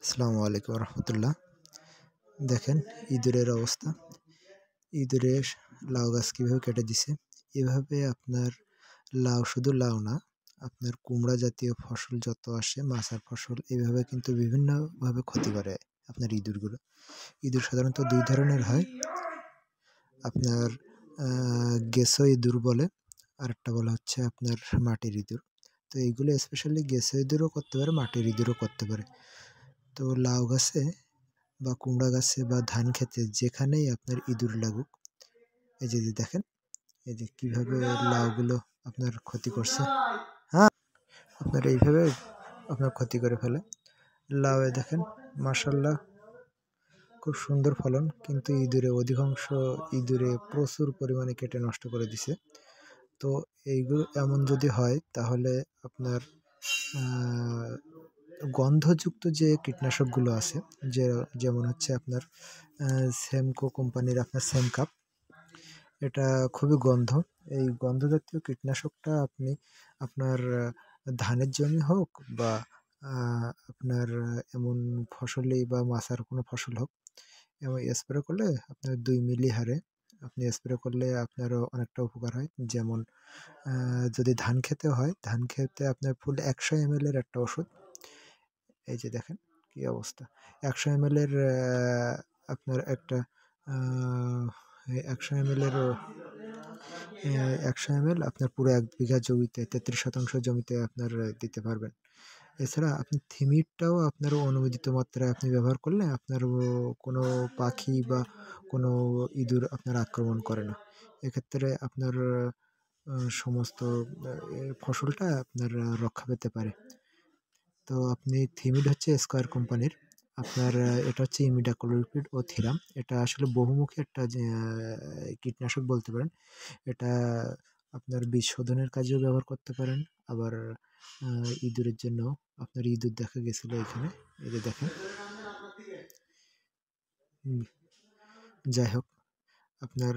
আসসালামু আলাইকুম রহমতুল্লাহ। দেখেন ইঁদুরের অবস্থা। ইঁদুরে লাউ গাছ কীভাবে কেটে দিছে। এভাবে আপনার লাউ, শুধু লাউ না, আপনার কুমড়া জাতীয় ফসল যত আসে, মাছের ফসল, এইভাবে কিন্তু বিভিন্নভাবে ক্ষতি করে আপনার ইঁদুরগুলো। ইঁদুর সাধারণত দুই ধরনের হয়। আপনার গেসো ইঁদুর বলে, আরেকটা বলা হচ্ছে আপনার মাটির ইঁদুর। তো এইগুলো স্পেশালি গেসো ইঁদুরও করতে পারে, মাটির ইঁদুরও করতে পারে। তো লাউ গাছে বা কুমড়া গাছে বা ধান খেতে যেখানেই আপনার ইঁদুর লাগুক, এই যে দেখেন, এই যে কীভাবে লাউগুলো আপনার ক্ষতি করছে। হ্যাঁ, আপনার এইভাবে আপনার ক্ষতি করে ফেলে। লাউয়ে দেখেন মাশাআল্লাহ খুব সুন্দর ফলন, কিন্তু অধিকাংশ ইঁদুরে প্রচুর পরিমাণে কেটে নষ্ট করে দিছে। তো এইগুলো এমন যদি হয় তাহলে আপনার গন্ধযুক্ত যে কীটনাশকগুলো আছে, যেমন হচ্ছে আপনার সেমকো কোম্পানির আপনার সেমকাপ, এটা খুবই গন্ধ। এই গন্ধজাতীয় কীটনাশকটা আপনি আপনার ধানের জমি হোক বা আপনার এমন ফসলেই বা মাছার কোনো ফসল হোক, এবং স্প্রে করলে আপনার 2 মিলি হারে আপনি স্প্রে করলে আপনারও অনেকটা উপকার হয়। যেমন যদি ধান খেতে হয়, ধান খেতে আপনার ফুল 100 ml এর একটা ওষুধ। এই যে দেখেন কি অবস্থা। 100 ml এর আপনার একটা 100 ml এর 100 ml আপনার পুরো 1 বিঘা জমিতে 33% জমিতে আপনার দিতে পারবেন। এছাড়া আপনি থিমিরটাও আপনার অনুমোদিত মাত্রায় আপনি ব্যবহার করলে আপনার কোনো পাখি বা কোনো ইঁদুর আপনার আক্রমণ করে না। এক্ষেত্রে আপনার সমস্ত ফসলটা আপনার রক্ষা পেতে পারে। তো আপনি থিমিড হচ্ছে স্কয়ার কোম্পানির। আপনার এটা হচ্ছে ইমিডাক্লোপিড ও থিরাম। এটা আসলে বহুমুখী একটা যে কীটনাশক বলতে পারেন। এটা আপনার বীজ শোধনের কাজেও ব্যবহার করতে পারেন। আবার ইঁদুরের জন্য, আপনার ইঁদুর দেখা গেছিল এখানে। এই যে দেখেন। যাই হোক, আপনার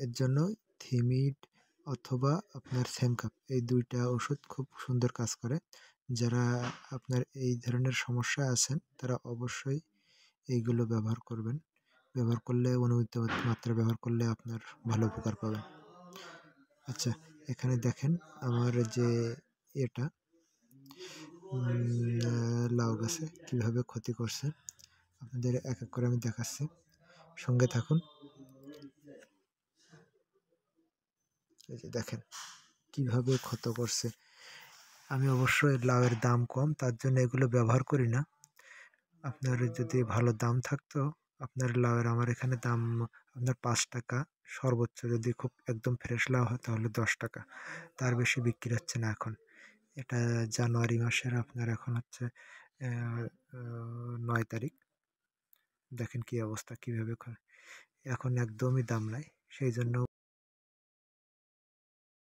এর জন্য থিমিড অথবা আপনার সেমকাপ, এই ২ টা ওষুধ খুব সুন্দর কাজ করে। যারা আপনার এই ধরনের সমস্যায় আছেন তারা অবশ্যই এইগুলো ব্যবহার করবেন। ব্যবহার করলে অনুমোদিত মাত্রায় ব্যবহার করলে আপনার ভালো উপকার পাবেন। আচ্ছা, এখানে দেখেন আমার যে এটা লাউ গাছে কীভাবে ক্ষতি করছে, আপনাদের এক এক করে আমি দেখাচ্ছি, সঙ্গে থাকুন। এই যে দেখেন কিভাবে ক্ষত করছে। আমি অবশ্যই লাউয়ের দাম কম, তার জন্য এগুলো ব্যবহার করি না। আপনার যদি ভালো দাম থাকতো, আপনার লাউয়ের আমার এখানে দাম আপনার 5 টাকা, সর্বোচ্চ যদি খুব একদম ফ্রেশ লাউ হয় তাহলে 10 টাকা। তার বেশি বিক্রি হচ্ছে না এখন। এটা জানুয়ারি মাসের আপনার এখন হচ্ছে 9 তারিখ। দেখেন কি অবস্থা, কীভাবে এখন একদমই দাম নাই। সেই জন্য